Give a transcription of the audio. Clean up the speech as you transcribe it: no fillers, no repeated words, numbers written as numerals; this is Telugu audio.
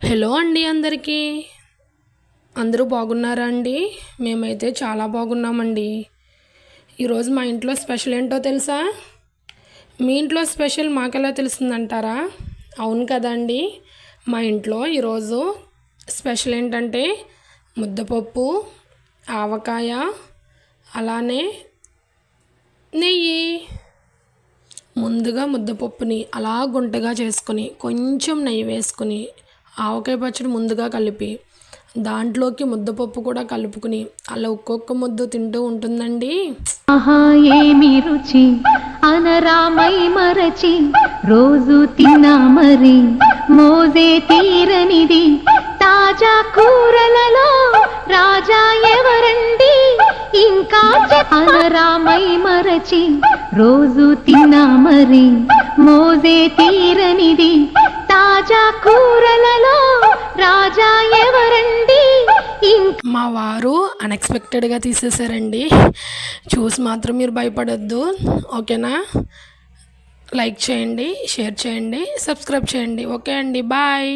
హలో అండి అందరికీ. అందరూ బాగున్నారా అండి? మేమైతే చాలా బాగున్నామండి. ఈరోజు మా ఇంట్లో స్పెషల్ ఏంటో తెలుసా? మీ ఇంట్లో స్పెషల్ మాకెలా తెలుస్తుందంటారా? అవును కదండి. మా ఇంట్లో ఈరోజు స్పెషల్ ఏంటంటే ముద్దపప్పు, ఆవకాయ, అలానే నెయ్యి. ముందుగా ముద్దపప్పుని అలా గుంటగా చేసుకొని కొంచెం నెయ్యి వేసుకొని ఆవకాయ పచ్చడి ముందుగా కలిపి దాంట్లోకి ముద్దపప్పు కూడా కలుపుకుని అలా ఒక్కొక్క ముద్ద తింటూ ఉంటుందండి. ఆహా ఏమి రుచి అనరామై మరచి రోజు తిన్నా మరి మోజే తీరనిది తాజా కూరలలో రాజా ఎవరండి ఇంకా అనరామై మరచి రోజు తిన్నా మరి మోజే తీరనిది తాజా కూరలలో రాజా ఎవరండి. మా వారు అన్ఎక్స్పెక్టెడ్గా తీసేశారండి. చూసి మాత్రం మీరు భయపడొద్దు, ఓకేనా? లైక్ చేయండి, షేర్ చేయండి, సబ్స్క్రైబ్ చేయండి. ఓకే అండి, బాయ్.